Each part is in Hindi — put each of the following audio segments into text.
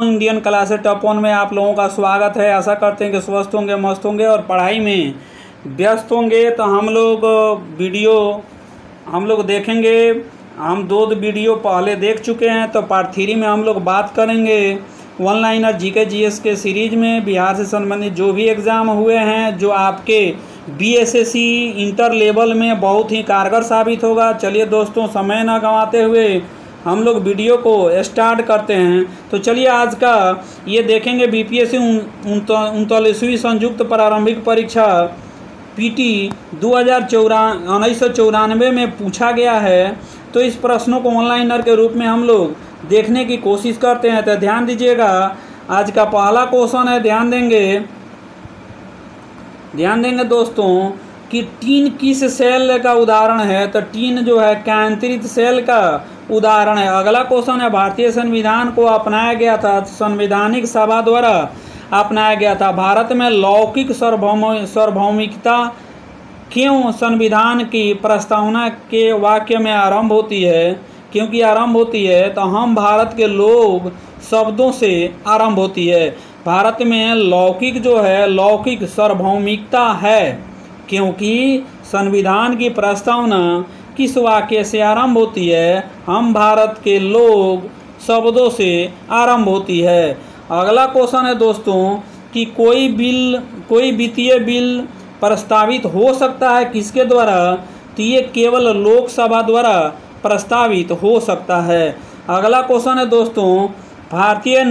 इंडियन क्लासेस टॉप 1 में आप लोगों का स्वागत है। आशा करते हैं कि स्वस्थ होंगे, मस्त होंगे और पढ़ाई में व्यस्त होंगे। तो हम लोग देखेंगे। हम दो वीडियो पहले देख चुके हैं। तो पार्ट 3 में हम लोग बात करेंगे वन लाइनर जीके जीएस के सीरीज में बिहार से संबंधित जो भी एग्ज़ाम हुए हैं, जो आपके बीएसएससी इंटर लेवल में बहुत ही कारगर साबित होगा। चलिए दोस्तों, समय न गंवाते हुए हम लोग वीडियो को स्टार्ट करते हैं। तो चलिए आज का ये देखेंगे बीपीएससी 39वीं संयुक्त प्रारंभिक परीक्षा पीटी 1994 में पूछा गया है। तो इस प्रश्नों को ऑनलाइनर के रूप में हम लोग देखने की कोशिश करते हैं। तो ध्यान दीजिएगा, आज का पहला क्वेश्चन है। ध्यान देंगे दोस्तों कि टीन किस सेल का उदाहरण है। तो टीन जो है केंद्रित सेल का उदाहरण है। अगला क्वेश्चन है, भारतीय संविधान को अपनाया गया था, संवैधानिक सभा द्वारा अपनाया गया था। भारत में लौकिक सार्वभौमिकता क्यों संविधान की प्रस्तावना के वाक्य में आरंभ होती है? क्योंकि आरंभ होती है तो हम भारत के लोग शब्दों से आरंभ होती है। भारत में लौकिक सार्वभौमिकता है क्योंकि संविधान की प्रस्तावना किस वाक्य से आरंभ होती है? हम भारत के लोग शब्दों से आरंभ होती है। अगला क्वेश्चन है दोस्तों कि कोई वित्तीय बिल प्रस्तावित हो सकता है किसके द्वारा? तो ये केवल लोकसभा द्वारा प्रस्तावित हो सकता है। अगला क्वेश्चन है दोस्तों, भारतीय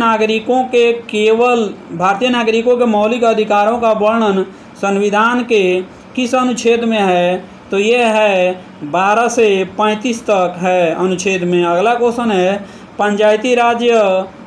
नागरिकों के मौलिक अधिकारों का वर्णन संविधान के किस अनुच्छेद में है? तो ये है 12 से 35 तक है अनुच्छेद में। अगला क्वेश्चन है, पंचायती राज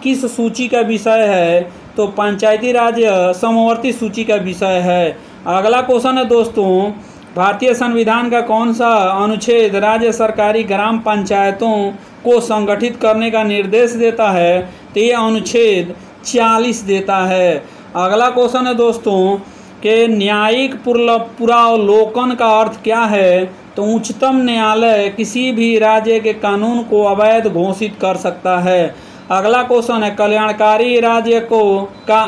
किस सूची का विषय है? तो पंचायती राज समवर्ती सूची का विषय है। अगला क्वेश्चन है दोस्तों, भारतीय संविधान का कौन सा अनुच्छेद राज्य सरकारी ग्राम पंचायतों को संगठित करने का निर्देश देता है? तो ये अनुच्छेद 40 देता है। अगला क्वेश्चन है दोस्तों कि न्यायिक पुनरावलोकन का अर्थ क्या है? तो उच्चतम न्यायालय किसी भी राज्य के कानून को अवैध घोषित कर सकता है। अगला क्वेश्चन है, कल्याणकारी राज्य का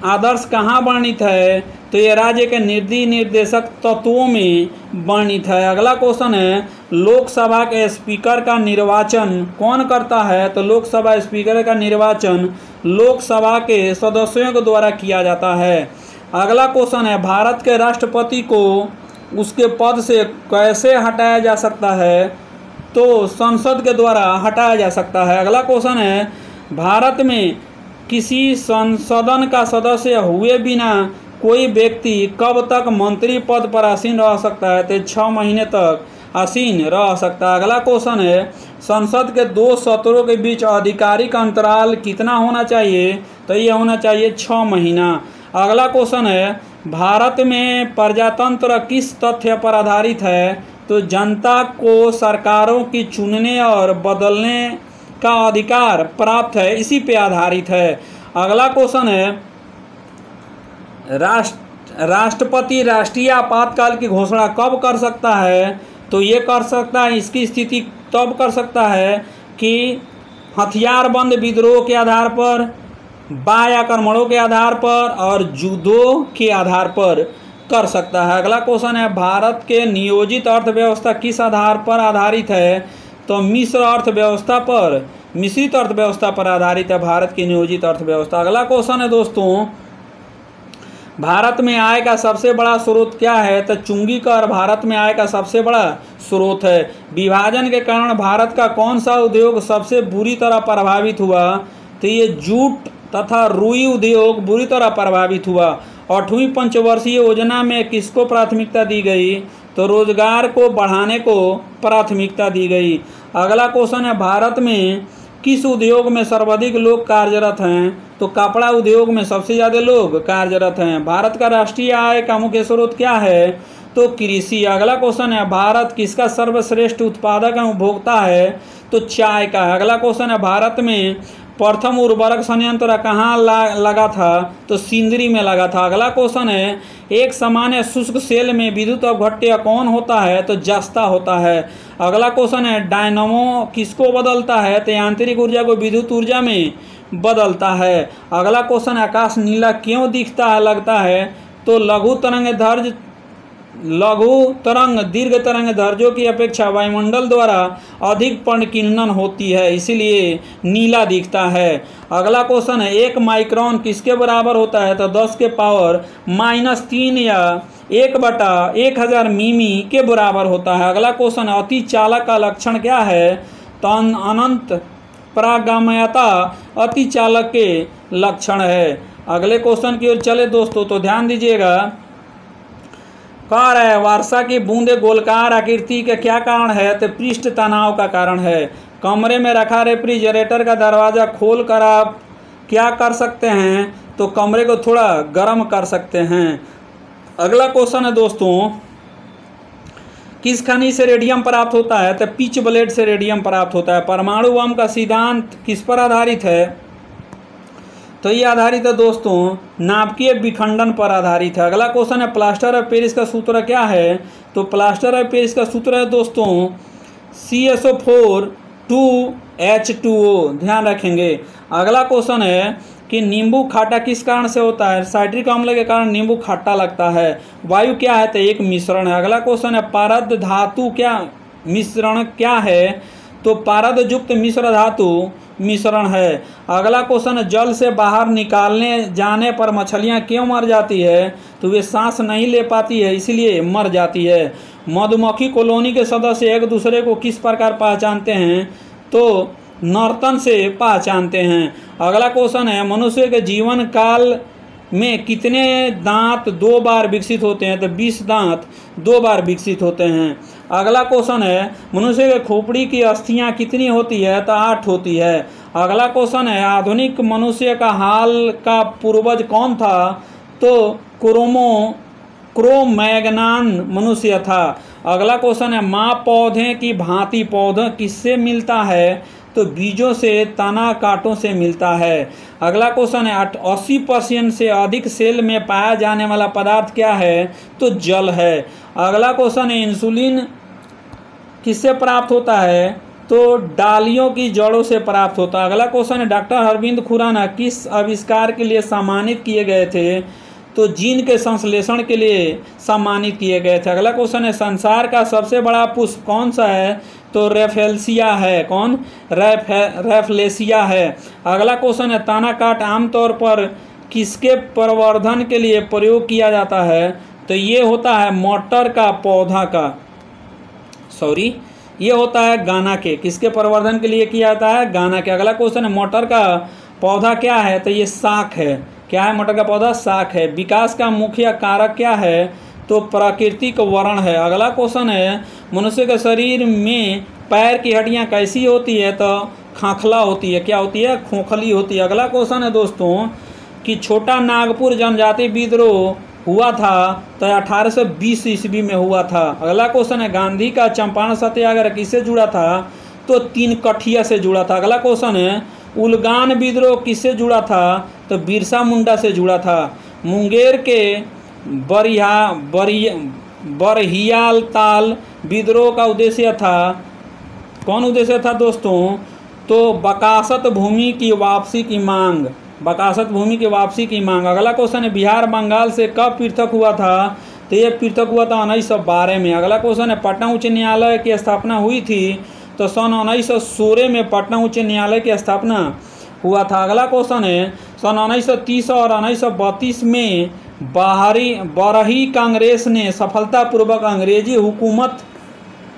आदर्श कहाँ वर्णित है? तो ये राज्य के निर्देशक तत्वों में वर्णित है। अगला क्वेश्चन है, लोकसभा के स्पीकर का निर्वाचन कौन करता है? तो लोकसभा स्पीकर का निर्वाचन लोकसभा के सदस्यों के द्वारा किया जाता है। अगला क्वेश्चन है, भारत के राष्ट्रपति को उसके पद से कैसे हटाया जा सकता है? तो संसद के द्वारा हटाया जा सकता है। अगला क्वेश्चन है, भारत में किसी संसदन का सदस्य हुए बिना कोई व्यक्ति कब तक मंत्री पद पर आसीन रह सकता है? तो 6 महीने तक आसीन रह सकता है। अगला क्वेश्चन है, संसद के 2 सत्रों के बीच आधिकारिक अंतराल कितना होना चाहिए? तो ये होना चाहिए 6 महीना। अगला क्वेश्चन है, भारत में प्रजातंत्र किस तथ्य पर आधारित है? तो जनता को सरकारों की चुनने और बदलने का अधिकार प्राप्त है, इसी पे आधारित है। अगला क्वेश्चन है, राष्ट्रपति राष्ट्रीय आपातकाल की घोषणा कब कर सकता है? तो ये कर सकता है, इसकी स्थिति तब कर सकता है कि हथियारबंद विद्रोह के आधार पर, बाह्य आक्रमणों के आधार पर और युद्धों के आधार पर कर सकता है। अगला क्वेश्चन है, भारत के नियोजित अर्थव्यवस्था किस आधार पर आधारित है? तो मिश्रित अर्थव्यवस्था पर आधारित है भारत की नियोजित अर्थव्यवस्था। अगला क्वेश्चन है दोस्तों, भारत में आय का सबसे बड़ा स्रोत क्या है? तो चुंगी कर भारत में आय का सबसे बड़ा स्रोत है। विभाजन के कारण भारत का कौन सा उद्योग सबसे बुरी तरह प्रभावित हुआ? तो ये जूट तथा रुई उद्योग बुरी तरह प्रभावित हुआ। 8वीं पंचवर्षीय योजना में किसको प्राथमिकता दी गई? तो रोजगार को बढ़ाने को प्राथमिकता दी गई। अगला क्वेश्चन है, भारत में किस उद्योग में सर्वाधिक लोग कार्यरत हैं? तो कपड़ा उद्योग में सबसे ज़्यादा लोग कार्यरत हैं। भारत का राष्ट्रीय आय का मुख्य स्रोत क्या है? तो कृषि। अगला क्वेश्चन है, भारत किसका सर्वश्रेष्ठ उत्पादक एवं उपभोक्ता है? तो चाय का। अगला क्वेश्चन है, भारत में प्रथम उर्वरक संयंत्र कहाँ लगा था? तो सिंदरी में लगा था। अगला क्वेश्चन है, एक सामान्य शुष्क सेल में विद्युत अवघट्य कौन होता है? तो जस्ता होता है। अगला क्वेश्चन है, डायनामो किसको बदलता है? तो आंतरिक ऊर्जा को विद्युत ऊर्जा में बदलता है। अगला क्वेश्चन, आकाश नीला क्यों दिखता है लगता है? तो लघु तरंग दीर्घ तरंग दैर्ध्यों की अपेक्षा वायुमंडल द्वारा अधिक पर्णकिरणन होती है, इसीलिए नीला दिखता है। अगला क्वेश्चन है, 1 माइक्रोन किसके बराबर होता है? तो 10 के पावर -3 या 1/1000 मिमी के बराबर होता है। अगला क्वेश्चन, अति चालक का लक्षण क्या है? तो अनंत प्रागाम्यता अति चालक के लक्षण है। अगले क्वेश्चन की ओर चले दोस्तों, तो ध्यान दीजिएगा। कह रहा है, वर्षा की बूंदे गोलकार आकृति के क्या कारण है? तो पृष्ठ तनाव का कारण है। कमरे में रखा रेफ्रिजरेटर का दरवाज़ा खोल कर आप क्या कर सकते हैं? तो कमरे को थोड़ा गर्म कर सकते हैं। अगला क्वेश्चन है दोस्तों, किस खनिज से रेडियम प्राप्त होता है? तो पिच ब्लेड से रेडियम प्राप्त होता है। परमाणु बम का सिद्धांत किस पर आधारित है? तो ये आधारित है दोस्तों नाभिकीय विखंडन पर आधारित है। अगला क्वेश्चन है, प्लास्टर ऑफ पेरिस का सूत्र क्या है? तो प्लास्टर ऑफ पेरिस का सूत्र है दोस्तों CSO4 2H2O, ध्यान रखेंगे। अगला क्वेश्चन है कि नींबू खट्टा किस कारण से होता है? साइट्रिक अम्ल के कारण नींबू खट्टा लगता है। वायु क्या है? तो एक मिश्रण है। अगला क्वेश्चन है, पारद धातु क्या मिश्रण क्या है? तो पारद युक्त मिश्र धातु मिश्रण है। अगला क्वेश्चन है, जल से बाहर निकालने जाने पर मछलियां क्यों मर जाती है? तो वे सांस नहीं ले पाती है, इसलिए मर जाती है। मधुमक्खी कॉलोनी के सदस्य एक दूसरे को किस प्रकार पहचानते हैं? तो नर्तन से पहचानते हैं। अगला क्वेश्चन है, मनुष्य के जीवन काल में कितने दांत 2 बार विकसित होते हैं? तो 20 दांत 2 बार विकसित होते हैं। अगला क्वेश्चन है, मनुष्य के खोपड़ी की अस्थियां कितनी होती है? तो 8 होती है। अगला क्वेश्चन है, आधुनिक मनुष्य का हाल का पूर्वज कौन था? तो क्रोमैग्नान मनुष्य था। अगला क्वेश्चन है, माँ पौधे की भांति पौधा किससे मिलता है? तो बीजों से, तना कांटों से मिलता है। अगला क्वेश्चन है, 80% से अधिक सेल में पाया जाने वाला पदार्थ क्या है? तो जल है। अगला क्वेश्चन है, इंसुलिन किससे प्राप्त होता है? तो डालियों की जड़ों से प्राप्त होता है। अगला क्वेश्चन है, डॉक्टर अरविंद खुराना किस आविष्कार के लिए सम्मानित किए गए थे? तो जीन के संश्लेषण के लिए सम्मानित किए गए थे। अगला क्वेश्चन है, संसार का सबसे बड़ा पुष्प कौन सा है? तो रेफेलसिया है। कौन? रेफलेसिया है। अगला क्वेश्चन है, ताना काट आमतौर पर किसके प्रवर्धन के लिए प्रयोग किया जाता है? तो ये होता है मटर का पौधा का, ये होता है गाना के। किसके प्रवर्धन के लिए किया जाता है? गाना के। अगला क्वेश्चन है, मटर का पौधा क्या है? तो ये शाख है। क्या है मटर का पौधा? शाख है। विकास का मुख्य कारक क्या है? तो प्राकृतिक वर्ण है। अगला क्वेश्चन है, मनुष्य के शरीर में पैर की हड्डियां कैसी होती है? तो खाखला होती है। क्या होती है? खोखली होती है। अगला क्वेश्चन है दोस्तों कि छोटा नागपुर जनजाति विद्रोह हुआ था तो 1820 ईस्वी में हुआ था। अगला क्वेश्चन है, गांधी का चंपारण सत्याग्रह किससे जुड़ा था? तो 3 कठिया से जुड़ा था। अगला क्वेश्चन है, उलगान विद्रोह किससे जुड़ा था? तो बिरसा मुंडा से जुड़ा था। मुंगेर के बरहियाल ताल विद्रोह का उद्देश्य था, कौन उद्देश्य था दोस्तों? तो बकासत भूमि की वापसी की मांग, बकासत भूमि की वापसी की मांग। अगला क्वेश्चन है, बिहार बंगाल से कब पृथक हुआ था? तो ये पृथक हुआ था 1912 में। अगला क्वेश्चन है, पटना उच्च न्यायालय की स्थापना हुई थी? तो सन 1916 में पटना उच्च न्यायालय की स्थापना हुआ था। अगला क्वेश्चन है, सन 1930 और 1932 में बरही कांग्रेस ने सफलतापूर्वक अंग्रेजी हुकूमत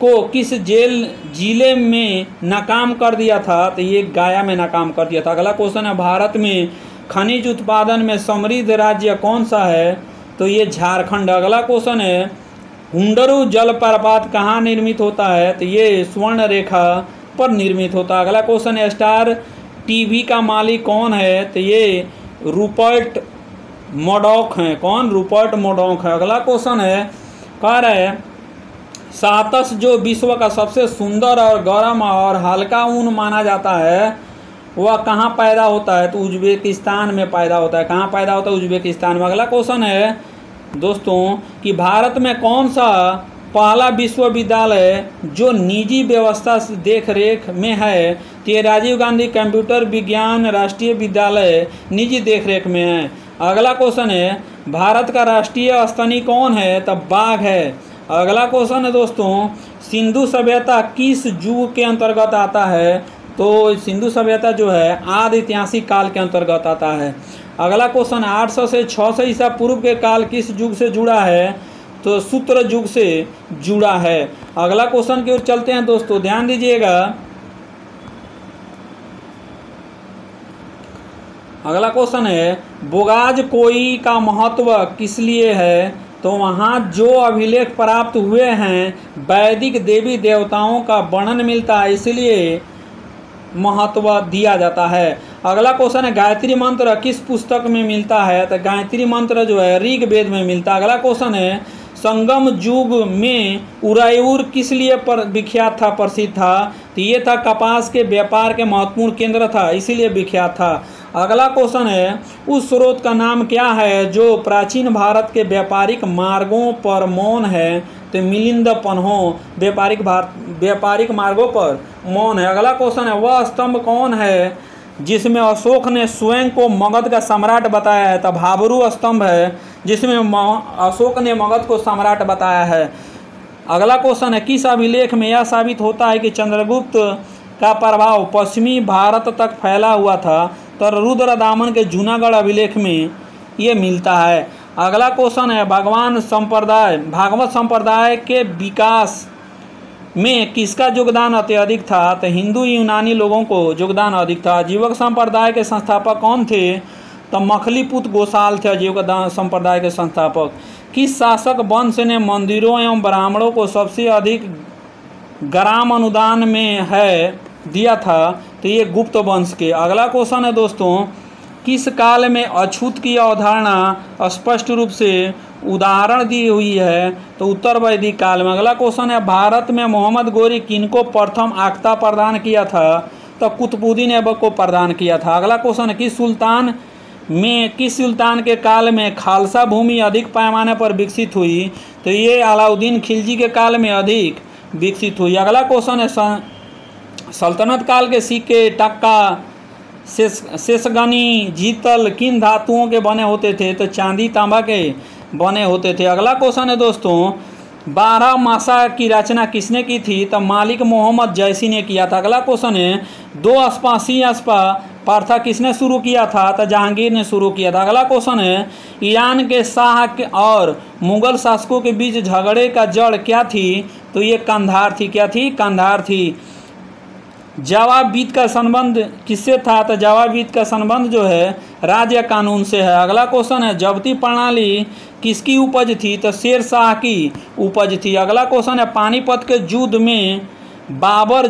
को किस जिले में नाकाम कर दिया था? तो ये गया में नाकाम कर दिया था। अगला क्वेश्चन है, भारत में खनिज उत्पादन में समृद्ध राज्य कौन सा है? तो ये झारखंड। अगला क्वेश्चन है, हुंडरू जलप्रपात कहाँ निर्मित होता है? तो ये स्वर्ण रेखा पर निर्मित होता है। अगला क्वेश्चन है, स्टार टीवी का मालिक कौन है? तो ये रूपर्ट मोडॉक हैं। कौन? रूपर्ट मोडॉक है। अगला क्वेश्चन है, कह रहा है, सातस जो विश्व का सबसे सुंदर और गर्म और हल्का ऊन माना जाता है वह कहाँ पैदा होता है? तो उज्बेकिस्तान में पैदा होता है। कहाँ पैदा होता है? उज्बेकिस्तान में। अगला क्वेश्चन है दोस्तों कि भारत में कौन सा पहला विश्वविद्यालय जो निजी व्यवस्था से देख रेख में है? तो ये राजीव गांधी कंप्यूटर विज्ञान राष्ट्रीय विद्यालय निजी देख रेख में है। अगला क्वेश्चन है भारत का राष्ट्रीय स्तनी कौन है? तब बाघ है। अगला क्वेश्चन है दोस्तों सिंधु सभ्यता किस युग के अंतर्गत आता है? तो सिंधु सभ्यता जो है आदि ऐतिहासिक काल के अंतर्गत आता है। अगला क्वेश्चन 800 से 600 ईसा पूर्व के काल किस युग से जुड़ा है? तो सूत्र युग से जुड़ा है। अगला क्वेश्चन की ओर चलते हैं दोस्तों, ध्यान दीजिएगा। अगला क्वेश्चन है बोगाज कोई का महत्व किस लिए है? तो वहाँ जो अभिलेख प्राप्त हुए हैं वैदिक देवी देवताओं का वर्णन मिलता है, इसलिए महत्व दिया जाता है। अगला क्वेश्चन है गायत्री मंत्र किस पुस्तक में मिलता है? तो गायत्री मंत्र जो है ऋग्वेद में मिलता है। अगला क्वेश्चन है संगम युग में उरायूर किस लिए विख्यात था, प्रसिद्ध था? तो ये था कपास के व्यापार के महत्वपूर्ण केंद्र था, इसीलिए विख्यात था। अगला क्वेश्चन है उस स्रोत का नाम क्या है जो प्राचीन भारत के व्यापारिक मार्गों पर मौन है? तो मिलिंद पन्हो व्यापारिक मार्गों पर मौन है। अगला क्वेश्चन है वह स्तंभ कौन है जिसमें अशोक ने स्वयं को मगध का सम्राट बताया है? तब भाबरू स्तंभ है जिसमें अशोक ने मगध को सम्राट बताया है। अगला क्वेश्चन है किस अभिलेख में यह साबित होता है कि चंद्रगुप्त का प्रभाव पश्चिमी भारत तक फैला हुआ था? तो रुद्रदामन के जूनागढ़ अभिलेख में ये मिलता है। अगला क्वेश्चन है भागवत संप्रदाय के विकास में किसका योगदान अत्यधिक था? तो हिंदू यूनानी लोगों को योगदान अधिक था। जीवक संप्रदाय के संस्थापक कौन थे? तो मखलीपुत गोसाल थे जीवक संप्रदाय के संस्थापक। किस शासक वंश ने मंदिरों एवं ब्राह्मणों को सबसे अधिक ग्राम अनुदान में दिया था? तो ये गुप्त वंश के। अगला क्वेश्चन है दोस्तों किस काल में अछूत की अवधारणा स्पष्ट रूप से उदाहरण दी हुई है? तो उत्तर वैदिक काल में। अगला क्वेश्चन है भारत में मोहम्मद गोरी किनको प्रथम आख्ता प्रदान किया था? तो कुतुबुद्दीन ऐबक को प्रदान किया था। अगला क्वेश्चन है किस सुल्तान के काल में खालसा भूमि अधिक पैमाने पर विकसित हुई? तो ये अलाउद्दीन खिलजी के काल में अधिक विकसित हुई। अगला क्वेश्चन है सल्तनत काल के सिक्के टक्का शेषगनी जीतल किन धातुओं के बने होते थे? तो चांदी तांबा के बने होते थे। अगला क्वेश्चन है दोस्तों 12 मासा की रचना किसने की थी? तो मालिक मोहम्मद जैसी ने किया था। अगला क्वेश्चन है 2 अस्पा सी अस्पा प्रथा किसने शुरू किया था? तो जहांगीर ने शुरू किया था। अगला क्वेश्चन है ईरान के शाह और मुगल शासकों के बीच झगड़े का जड़ क्या थी? तो ये कंधार थी। क्या थी? कंधार थी। जवाबीत का संबंध किससे था? तो जवाबीत का संबंध जो है राज्य कानून से है। अगला क्वेश्चन है जब्ती प्रणाली किसकी उपज थी? तो शेर शाह की उपज थी। अगला क्वेश्चन है पानीपत के युद्ध में बाबर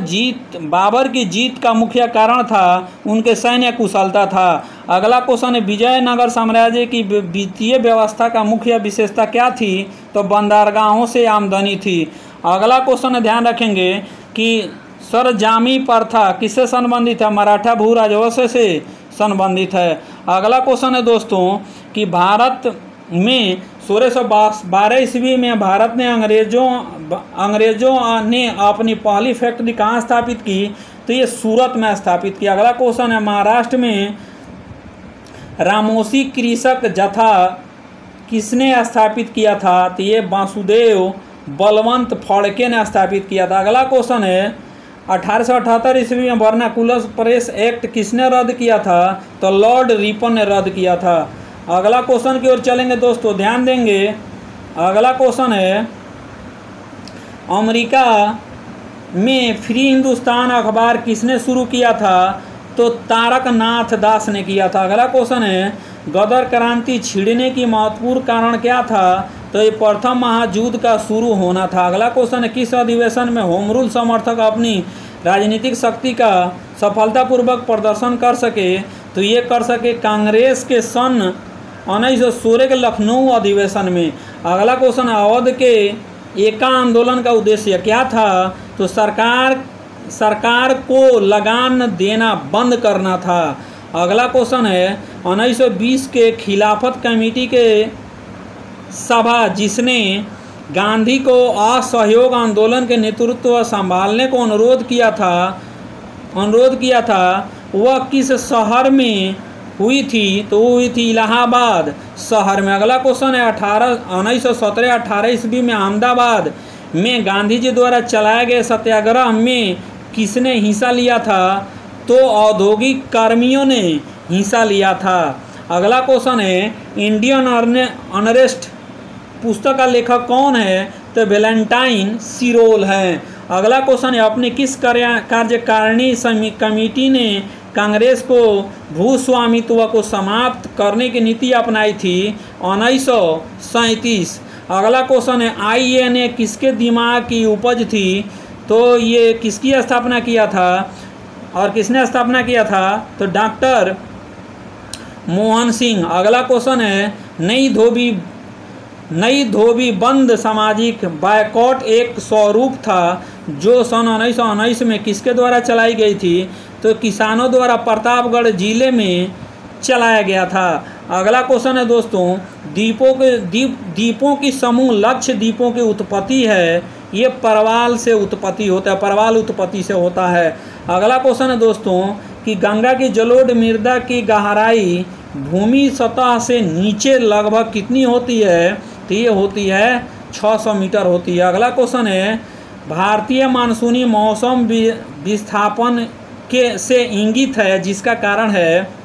की जीत का मुख्य कारण था उनके सैन्य कुशलता था। अगला क्वेश्चन है विजयनगर साम्राज्य की वित्तीय व्यवस्था का मुख्य विशेषता क्या थी? तो बंदरगाहों से आमदनी थी। अगला क्वेश्चन है ध्यान रखेंगे कि सरजामी प्रथा किससे संबंधित है? मराठा भू राजवंश से संबंधित है। अगला क्वेश्चन है दोस्तों कि भारत में 1612 ईस्वी में भारत ने अंग्रेजों ने अपनी पहली फैक्ट्री कहाँ स्थापित की? तो ये सूरत में स्थापित की। अगला क्वेश्चन है महाराष्ट्र में रामोसी कृषक जत्था किसने स्थापित किया था? तो ये वासुदेव बलवंत फड़के ने स्थापित किया था। अगला क्वेश्चन है 1878 ईस्वी में वर्नाकुलर प्रेस एक्ट किसने रद्द किया था? तो लॉर्ड रिपन ने रद्द किया था। अगला क्वेश्चन की ओर चलेंगे दोस्तों, ध्यान देंगे। अगला क्वेश्चन है अमेरिका में फ्री हिंदुस्तान अखबार किसने शुरू किया था? तो तारकनाथ दास ने किया था। अगला क्वेश्चन है गदर क्रांति छिड़ने की महत्वपूर्ण कारण क्या था? तो ये प्रथम महायुद्ध का शुरू होना था। अगला क्वेश्चन है किस अधिवेशन में होम रूल समर्थक अपनी राजनीतिक शक्ति का सफलतापूर्वक प्रदर्शन कर सके? तो ये कर सके कांग्रेस के सन 1916 के लखनऊ अधिवेशन में। अगला क्वेश्चन अवध के एका आंदोलन का उद्देश्य क्या था? तो सरकार सरकार को लगान देना बंद करना था। अगला क्वेश्चन है 1920 के खिलाफत कमेटी के सभा जिसने गांधी को असहयोग आंदोलन के नेतृत्व संभालने को अनुरोध किया था वह किस शहर में हुई थी? तो हुई थी इलाहाबाद शहर में। अगला क्वेश्चन है 1917-18 ईस्वी में अहमदाबाद में गांधी जी द्वारा चलाए गए सत्याग्रह में किसने हिस्सा लिया था? तो औद्योगिक कर्मियों ने हिस्सा लिया था। अगला क्वेश्चन है इंडियन अनरेस्ट पुस्तक का लेखक कौन है? तो वैलेंटाइन सिरोल है। अगला क्वेश्चन है अपने किस कार्यकारिणी कमेटी ने कांग्रेस को भूस्वामित्व को समाप्त करने की नीति अपनाई थी? 1937। अगला क्वेश्चन है INA किसके दिमाग की उपज थी? तो ये किसकी स्थापना किया था और किसने स्थापना किया था? तो डॉक्टर मोहन सिंह। अगला क्वेश्चन है नई धोबी बंद सामाजिक बायकॉट एक स्वरूप था जो सन 1919 में किसके द्वारा चलाई गई थी? तो किसानों द्वारा प्रतापगढ़ जिले में चलाया गया था। अगला क्वेश्चन है दोस्तों द्वीपों की समूह लक्ष्य द्वीपों की उत्पत्ति है, ये परवाल से उत्पत्ति होता है, परवाल उत्पत्ति से होता है। अगला क्वेश्चन है दोस्तों कि गंगा की जलोढ़ मृदा की गहराई भूमि सतह से नीचे लगभग कितनी होती है? तो ये होती है 600 मीटर होती है। अगला क्वेश्चन है भारतीय मानसूनी मौसम विस्थापन से इंगित है जिसका कारण है?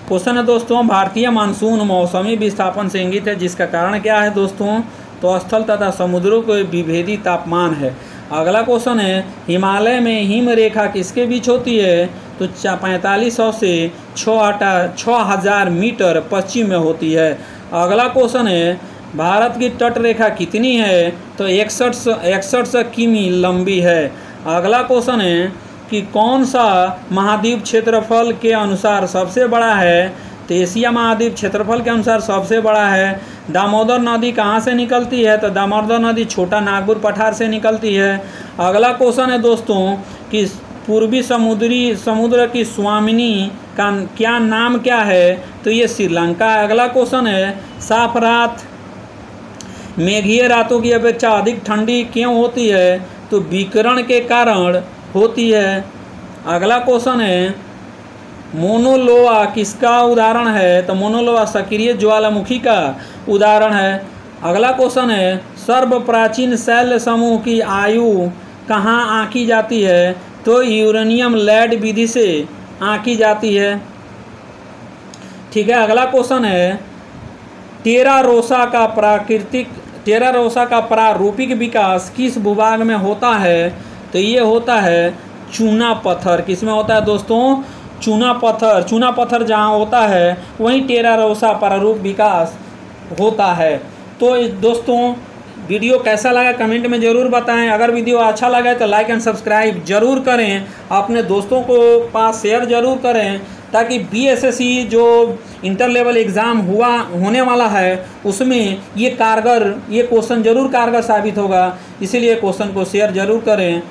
क्वेश्चन है दोस्तों भारतीय मानसून मौसमी विस्थापन से इंगित है जिसका कारण क्या है दोस्तों? तो स्थल तथा समुद्रों के विभेदी तापमान है। अगला क्वेश्चन है हिमालय में हिम रेखा किसके बीच होती है? तो 4500 से 6000 मीटर पश्चिम में होती है। अगला क्वेश्चन है भारत की तट रेखा कितनी है? तो 61 किमी लंबी है। अगला क्वेश्चन है कि कौन सा महाद्वीप क्षेत्रफल के अनुसार सबसे बड़ा है? तो एशिया महाद्वीप क्षेत्रफल के अनुसार सबसे बड़ा है। दामोदर नदी कहाँ से निकलती है? तो दामोदर नदी छोटा नागपुर पठार से निकलती है। अगला क्वेश्चन है दोस्तों कि पूर्वी समुद्र की स्वामिनी का क्या नाम क्या है? तो ये श्रीलंका है। अगला क्वेश्चन है साफ रात मेघीय रातों की अपेक्षा अधिक ठंडी क्यों होती है? तो विकिरण के कारण होती है। अगला क्वेश्चन है मोनोलोआ किसका उदाहरण है? तो मोनोलोआ सक्रिय ज्वालामुखी का उदाहरण है। अगला क्वेश्चन है सर्व प्राचीन शैल समूह की आयु कहाँ आंकी जाती है? तो यूरेनियम लेड विधि से आंकी जाती है। ठीक है। अगला क्वेश्चन है टेरा रोसा का प्रारूपिक विकास किस भूभाग में होता है? तो ये होता है चूना पत्थर। किस में होता है दोस्तों? चूना पत्थर जहाँ होता है वहीं टेरा रोसा प्रारूप विकास होता है। तो दोस्तों वीडियो कैसा लगा कमेंट में ज़रूर बताएं। अगर वीडियो अच्छा लगा तो लाइक एंड सब्सक्राइब जरूर करें, अपने दोस्तों को पास शेयर जरूर करें ताकि BSSC जो इंटर लेवल एग्ज़ाम होने वाला है उसमें ये क्वेश्चन जरूर कारगर साबित होगा। इसीलिए क्वेश्चन को शेयर जरूर करें।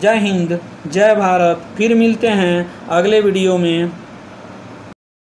जय हिंद, जय भारत। फिर मिलते हैं अगले वीडियो में।